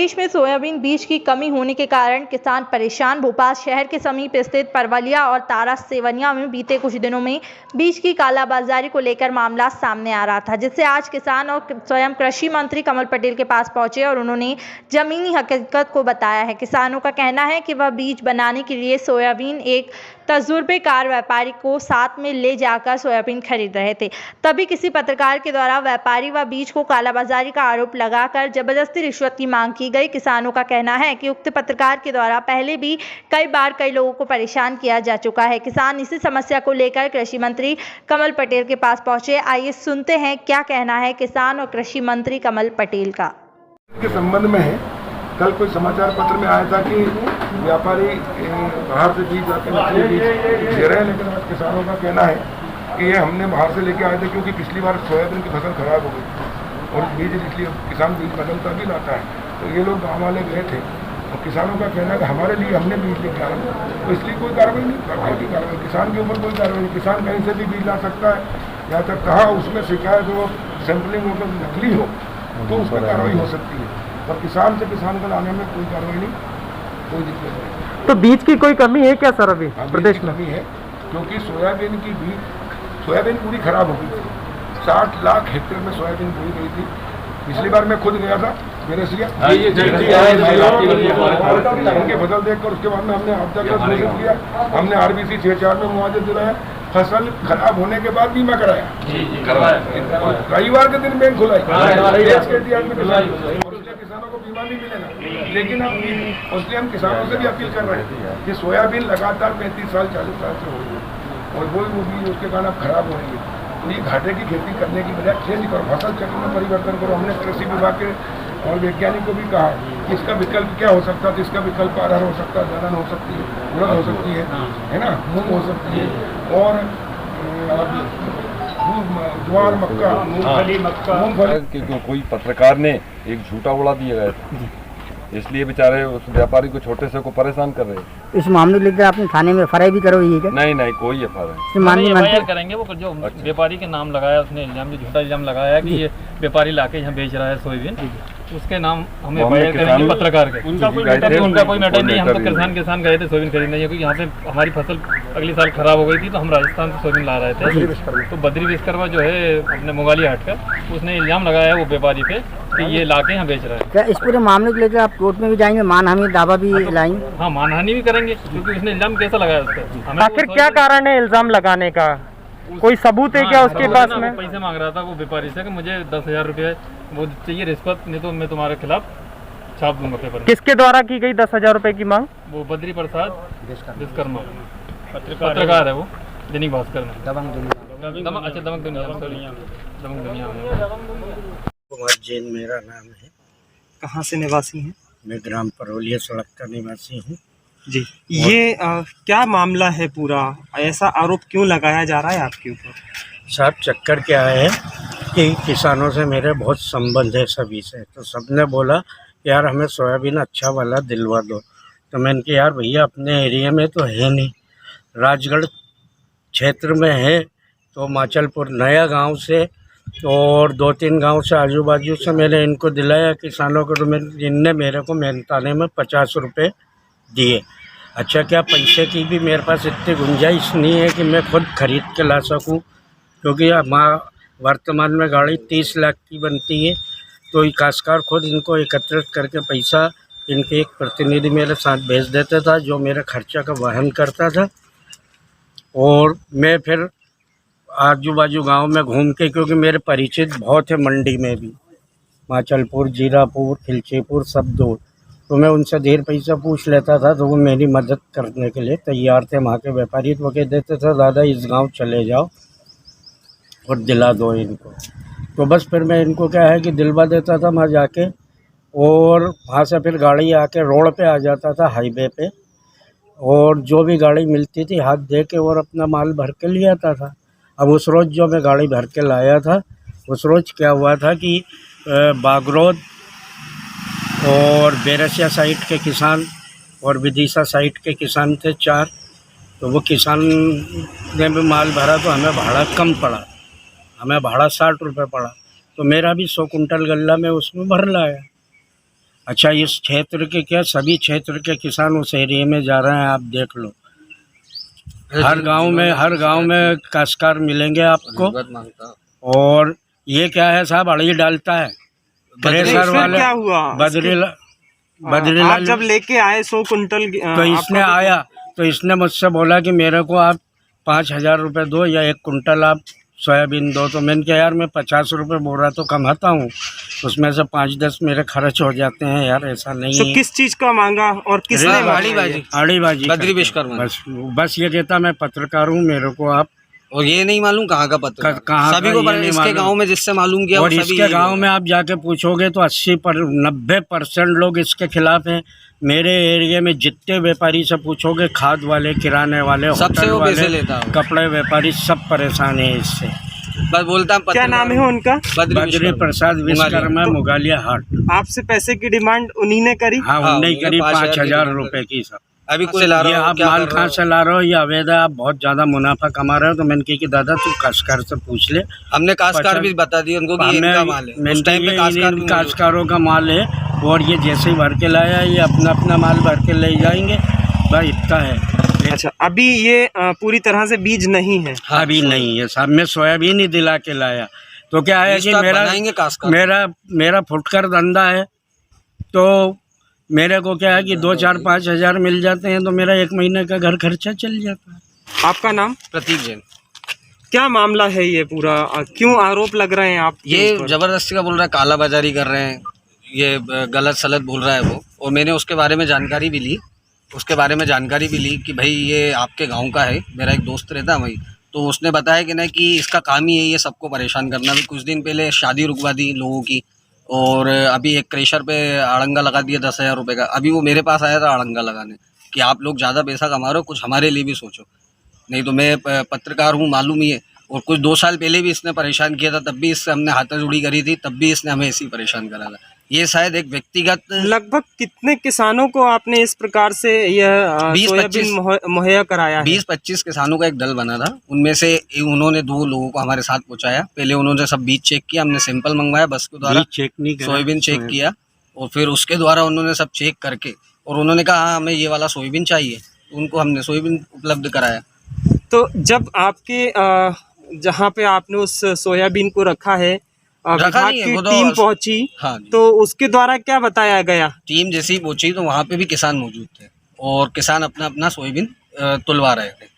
प्रदेश में सोयाबीन बीज की कमी होने के कारण किसान परेशान। भोपाल शहर के समीप स्थित परवलिया और तारा सेवनिया में बीते कुछ दिनों में बीज की कालाबाजारी को लेकर मामला सामने आ रहा था, जिससे आज किसान और स्वयं कृषि मंत्री कमल पटेल के पास पहुंचे और उन्होंने जमीनी हकीकत को बताया है। किसानों का कहना है कि वह बीज बनाने के लिए सोयाबीन एक तजुर्बेकार व्यापारी को साथ में ले जाकर सोयाबीन खरीद रहे थे, तभी किसी पत्रकार के द्वारा व्यापारी व बीज को कालाबाजारी का आरोप लगाकर जबरदस्ती रिश्वत की मांग की गई। किसानों का कहना है कि उक्त पत्रकार के द्वारा पहले भी कई बार कई लोगों को परेशान किया जा चुका है। किसान इसी समस्या को लेकर कृषि मंत्री कमल पटेल के पास पहुंचे। आइए सुनते हैं क्या कहना है किसान और कृषि मंत्री कमल पटेल का। के संबंध में है, कल कोई समाचार पत्र में आया था कि व्यापारी बाहर से बीज आके नकली बीज दे रहे हैं, लेकिन आज किसानों का कहना है कि ये हमने बाहर से लेके आए थे क्योंकि पिछली बार सोयाबीन की फसल खराब हो गई और बीज इसलिए किसान बीज बदलता भी लाता है। तो ये लोग गाँव वाले गए थे और किसानों का कहना है कि हमारे लिए हमने बीज लेके आए, तो इसलिए कोई कार्रवाई नहीं, सरकार की कार्रवाई, किसान के ऊपर कोई कार्रवाई नहीं। किसान कहीं से भी बीज ला सकता है, यहाँ तक कहा उसमें शिकायत हो, सैंपलिंग हो, नकली हो तो उस पर कार्रवाई हो सकती है, और किसान से किसान को लाने में कोई कार्रवाई नहीं, कोई दिक्कत नहीं। तो बीज की कोई कमी है क्या सर अभी प्रदेश में? कमी है क्योंकि सोयाबीन की सोयाबीन पूरी खराब हो गई थी। 60 लाख हेक्टेयर में सोयाबीन बोई गई थी। पिछली बार मैं खुद गया था बेरसिया, उनके फसल देखकर उसके बाद में हमने आपदा का घोषित किया, हमने RBC 6-4 में मुआवजा दिलाया, फसल खराब होने के बाद बीमा कराया, रविवार के दिन बैंक खुलाई, किसानों को बीमा नहीं मिलेगा। लेकिन अब उसलिए हम किसानों से भी अपील कर रहे हैं कि सोयाबीन लगातार 35 साल 40 साल से हो रही है और वो बीज उसके कारण अब खराब हो रही है। तो ये घाटे की खेती करने की बजाय चेंज करो, फसल चक्र में परिवर्तन करो। हमने कृषि विभाग के और वैज्ञानिक को भी कहा कि इसका विकल्प क्या हो सकता है, तो इसका विकल्प अरहर हो सकता है, दलहन हो सकती है, उड़द हो सकती है ना, मूंग हो सकती है, और ज्वार, मक्का, मूंगफली। कोई पत्रकार ने एक झूठा उड़ा दिया गया था, इसलिए बेचारे उस व्यापारी को छोटे से को परेशान कर रहे हैं। इस मामले को लेकर आपने थाने में FIR भी करवाई है क्या? नहीं, कोई FIR नहीं करेंगे। वो जो व्यापारी के नाम लगाया उसने इल्जाम, जो झूठा इल्जाम लगाया कि ये व्यापारी लाके यहाँ बेच रहा है सोयाबीन, उसके नाम हमें FIR करेंगे पत्रकार के। उनका कोई मैटर नहीं। हम तो किसान गए थे सोयाबीन खरीदने, क्योंकि यहाँ पे हमारी फसल अगली साल खराब हो गई थी, तो हम राजस्थान से सोयाबीन ला रहे थे। तो बद्री विश्वकर्मा जो है अपने मोगाली हाट का, उसने इल्जाम लगाया वो व्यापारी पे कि ये लाके यहाँ बेच रहा है। क्या इस पूरे मामले को लेकर आप कोर्ट में भी जाएंगे, मानहानि दावा भी लाएंगे? हाँ, मानहानि भी करेंगे, क्योंकि उसने इल्जाम कैसा लगाया उस पर। आखिर क्या कारण है इल्जाम लगाने का? कोई सबूत है क्या उसके पास में? पैसे मांग रहा था वो व्यापारी से कि मुझे 10,000 रुपये वो चाहिए रिश्वत, नहीं तो मैं तुम्हारे खिलाफ छाप दूंगा पेपर। किसके द्वारा की गई 10,000 रुपए की मांग? वो बद्री प्रसाद विश्वकर्मा पत्रकार है, वो दैनिक भास्कर में। दमक दुनिया कुमार जैन मेरा नाम है। कहाँ से निवासी हैं? मैं ग्राम परवलिया सड़क का निवासी हूँ जी। ये क्या मामला है पूरा? ऐसा आरोप क्यों लगाया जा रहा है आपके ऊपर? साहब, चक्कर क्या है कि किसानों से मेरे बहुत संबंध है सभी से, तो सबने बोला यार हमें सोयाबीन अच्छा वाला दिलवा दो। तो मैंने कहा यार भैया अपने एरिया में तो है नहीं, राजगढ़ क्षेत्र में है, तो माचलपुर नया गांव से और 2-3 गांव से आजू बाजू से मैंने इनको दिलाया किसानों को। तो इनने मेरे को मेहनताने में 50 रुपये दिए। अच्छा, क्या पैसे की भी मेरे पास इतनी गुंजाइश नहीं है कि मैं खुद खरीद के ला सकूं, क्योंकि वर्तमान में गाड़ी 30 लाख की बनती है। तो काश्तकार खुद इनको एकत्रित करके पैसा इनके एक प्रतिनिधि मेरे साथ भेज देता था, जो मेरे खर्चा का वहन करता था। और मैं फिर आजू बाजू गांव में घूम के, क्योंकि मेरे परिचित बहुत है मंडी में भी, माचलपुर, जीरापुर, खिलचीपुर सब दूर, तो मैं उनसे ढेर पैसा पूछ लेता था, तो वो मेरी मदद करने के लिए तैयार थे। वहाँ के व्यापारी तो कह देते थे दादा इस गांव चले जाओ और दिला दो इनको। तो बस फिर मैं इनको क्या है कि दिलवा देता था वहाँ जाके, और वहाँ से फिर गाड़ी आके रोड पे आ जाता था, हाईवे पे, और जो भी गाड़ी मिलती थी हाथ दे के और अपना माल भर के ले आता था। अब उस रोज़ जो मैं गाड़ी भर के लाया था, उस रोज़ क्या हुआ था कि बागरोद और बेरसिया साइड के किसान और विदिशा साइड के किसान थे 4, तो वो किसान ने भी माल भरा, तो हमें भाड़ा कम पड़ा, हमें भाड़ा 60 रुपये पड़ा। तो मेरा भी 100 कुंटल गल्ला में उसमें भर लाया। अच्छा, इस क्षेत्र के क्या सभी क्षेत्र के किसान उस एरिया में जा रहे हैं, आप देख लो। हर गांव में काश्तकार मिलेंगे आपको। और ये क्या है साहब, अड़ी डालता है थ्रेसर वाले। क्या हुआ? बद्रीलाल आप जब लेके आए 100 कुंटल तो इसने आया तो इसने मुझसे बोला कि मेरे को आप 5,000 रुपये दो या 1 कुंटल आप सोयाबीन दो। तो मैंने कहा यार मैं 50 रुपये बोरा तो कमाता हूँ, उसमें से 5-10 मेरे खर्च हो जाते हैं यार, ऐसा नहीं तो है। किस चीज का मांगा और किसने आड़ीबाजी बद्री विश्वकर्मा। बस ये कहता मैं पत्रकार हूँ, मेरे को आप। और ये नहीं मालूम कहाँ का पत्र, कहाँ सभी का को ये नहीं इसके मालूम। गांव में जिससे मालूम किया और वो सभी इसके यही गांव बोल में आप जाके पूछोगे तो 90% लोग इसके खिलाफ हैं। मेरे एरिया में जितने व्यापारी से पूछोगे, खाद वाले, किराने वाले, सबसे होटल वो पैसे वाले, लेता है। कपड़े व्यापारी सब परेशान है इससे। बस बोलता हूँ क्या नाम है उनका? बद्री प्रसाद विश्वकर्मा, मुगालिया हाट। आपसे पैसे की डिमांड उन्हीं ने करी? हाँ, उन्हें उन्हें करीब 5,000 5,000 रुपए की सब। अभी कुछ ला ये रहा आप माल कहाँ से ला रहे हो, ये अवैध है, आप बहुत ज्यादा मुनाफा कमा रहे हो। तो मैंने कहा कि दादा तू काश्तकार से पूछ ले। हमने काश्तकार भी बता दिया उनको कि ये इनका माल है। उस टाइम पे काश्तकार भी काश्तकारों का माल है और ये जैसे ही भर के लाया ये अपना अपना माल भर के ले जाएंगे, भाई इतना है। अच्छा, अभी ये पूरी तरह से बीज नहीं है? अभी नहीं है साहब, मैं सोयाबीन ही दिला के लाया। तो क्या है कि मेरा फुटकर धंधा है, तो मेरे को क्या है कि 2-4-5 हज़ार मिल जाते हैं तो मेरा 1 महीने का घर खर्चा चल जाता है। आपका नाम? प्रतीक जैन। क्या मामला है ये पूरा, क्यों आरोप लग रहे हैं आप? ये जबरदस्ती का बोल रहा है, काला बाजारी कर रहे हैं, ये गलत सलत बोल रहा है वो। और मैंने उसके बारे में जानकारी भी ली कि भाई ये आपके गांव का है, मेरा एक दोस्त रहता है वही। तो उसने बताया कि ना कि इसका काम ही है ये सबको परेशान करना। भी कुछ दिन पहले शादी रुकवा दी लोगों की, और अभी एक क्रेशर पे अड़ंगा लगा दिया 10,000 रुपये का। अभी वो मेरे पास आया था अड़ंगा लगाने कि आप लोग ज़्यादा पैसा कमा रहे हो, कुछ हमारे लिए भी सोचो, नहीं तो मैं पत्रकार हूँ मालूम ही है। और कुछ 2 साल पहले भी इसने परेशान किया था, तब भी इससे हमने हाथाजोड़ी करी थी, तब भी इसने हमें ऐसे ही परेशान करा था। ये शायद एक व्यक्तिगत। लगभग कितने किसानों को आपने इस प्रकार से यह सोयाबीन मुहैया कराया है? 20-25 किसानों का एक दल बना था, उनमें से उन्होंने 2 लोगों को हमारे साथ पहुंचाया। पहले उन्होंने सब बीज चेक किया, हमने सैंपल मंगवाया बस के द्वारा, सोयाबीन चेक किया, और फिर उसके द्वारा उन्होंने सब चेक करके और उन्होंने कहा हाँ हमें ये वाला सोयाबीन चाहिए, तो उनको हमने सोयाबीन उपलब्ध कराया। तो जब आपके जहाँ पे आपने उस सोयाबीन को रखा है, विभाग की टीम पहुंची, हाँ, तो उसके द्वारा क्या बताया गया? टीम जैसे ही पहुंची तो वहाँ पे भी किसान मौजूद थे और किसान अपना अपना सोयाबीन तुलवा रहे थे।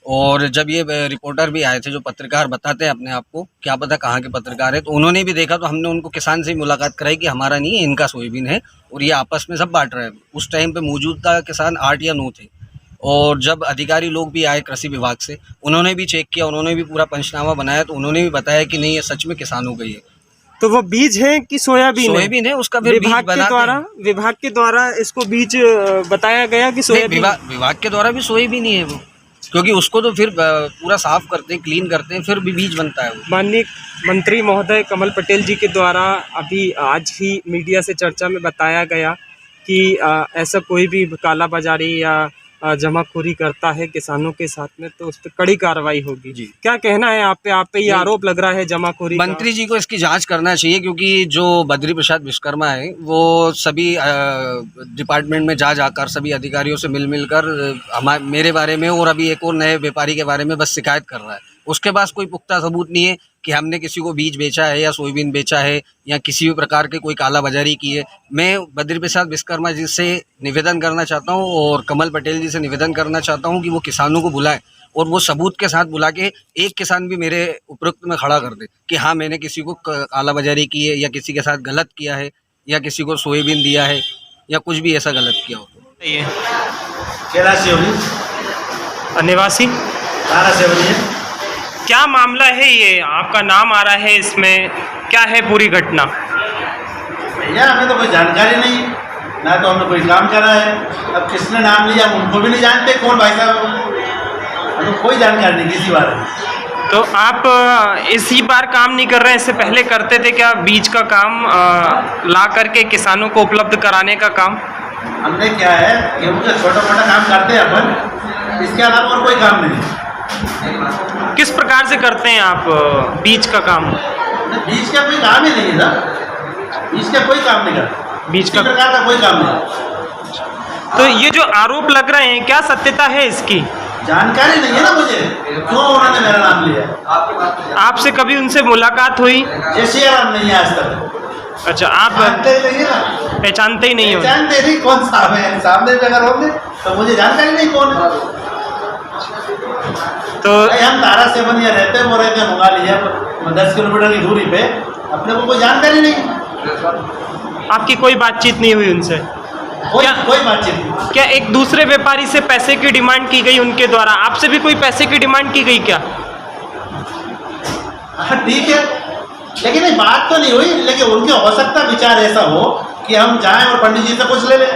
और जब ये रिपोर्टर भी आए थे, जो पत्रकार बताते हैं अपने आप को, क्या पता कहाँ के पत्रकार है, तो उन्होंने भी देखा। तो हमने उनको किसान से मुलाकात कराई कि हमारा नहीं है, इनका सोयाबीन है और ये आपस में सब बांट रहे हैं। उस टाइम पे मौजूद था किसान 8 या 9 थे। और जब अधिकारी लोग भी आए कृषि विभाग से, उन्होंने भी चेक किया, उन्होंने भी पूरा पंचनामा बनाया, तो उन्होंने भी बताया कि नहीं ये सच में किसानों का ही है। तो वो बीज है कि सोयाबीन है? उसका फिर विभाग के द्वारा इसको बीज बताया गया कि सोयाबीन? विभाग के द्वारा भी सोयाबीन ही है वो, क्योंकि उसको तो फिर पूरा साफ करते हैं, क्लीन करते हैं, फिर भी बीज बनता है वो। माननीय मंत्री महोदय कमल पटेल जी के द्वारा अभी आज ही मीडिया से चर्चा में बताया गया कि ऐसा कोई भी काला बाजारी या जमाखोरी करता है किसानों के साथ में तो उस पर कड़ी कार्रवाई होगी। क्या कहना है आप पे ये आरोप लग रहा है जमाखोरी? मंत्री जी को इसकी जांच करना चाहिए, क्योंकि जो बद्री प्रसाद विश्वकर्मा है वो सभी डिपार्टमेंट में जाकर सभी अधिकारियों से मिल कर मेरे बारे में और अभी एक और नए व्यापारी के बारे में बस शिकायत कर रहा है। उसके पास कोई पुख्ता सबूत नहीं है कि हमने किसी को बीज बेचा है या सोयाबीन बेचा है या किसी भी प्रकार के कोई कालाबाजारी की है। मैं बद्री प्रसाद विश्वकर्मा जी से निवेदन करना चाहता हूं और कमल पटेल जी से निवेदन करना चाहता हूं कि वो किसानों को बुलाए और वो सबूत के साथ बुला के एक किसान भी मेरे उपरोक्त में खड़ा कर दे कि हाँ मैंने किसी को कालाबाजारी की है या किसी के साथ गलत किया है या किसी को सोयाबीन दिया है या कुछ भी ऐसा गलत किया हो। निवासी क्या मामला है ये? आपका नाम आ रहा है इसमें, क्या है पूरी घटना? भैया हमें तो कोई जानकारी नहीं, ना तो हमने कोई काम करा है। अब किसने नाम लिया उनको भी नहीं जानते कौन भाई साहब, तो कोई जानकारी नहीं किसी बारे में। तो आप इसी बार काम नहीं कर रहे हैं, इससे पहले करते थे क्या बीज का काम ला करके किसानों को उपलब्ध कराने का काम? हमने क्या है गेहूँ का छोटा मोटा काम करते हैं अपन, इसके अलावा और कोई काम नहीं। किस प्रकार से करते हैं आप बीज का काम? बीज का कोई काम ही नहीं है ना, बीज का कोई काम नहीं करता। बीच किसी का। प्रकार का कोई काम नहीं। तो ये जो आरोप लग रहे हैं, क्या सत्यता है इसकी? जानकारी नहीं है ना मुझे, क्यों उन्होंने मेरा नाम लिया। आपसे कभी उनसे मुलाकात हुई? जय श्री राम नहीं है आज तक। अच्छा, आप जानते ही नहीं है ना, पहचानते ही नहीं हो? जानते नहीं कौन साहब है, सामने पे अगर होंगे तो मुझे जानकारी नहीं कौन है। तो भाई हम तारा सेवनिया रहते हैं, वो रहते हैं मुंगालिया 10 किलोमीटर की दूरी पे, अपने को कोई जानकारी नहीं। आपकी कोई बातचीत नहीं हुई उनसे? कोई बातचीत नहीं। क्या एक दूसरे व्यापारी से पैसे की डिमांड की गई उनके द्वारा? आपसे भी कोई पैसे की डिमांड की गई क्या? हाँ ठीक है, लेकिन ये बात तो नहीं हुई, लेकिन उनके हो सकता विचार ऐसा हो कि हम जाएं और पंडित जी से कुछ ले लें।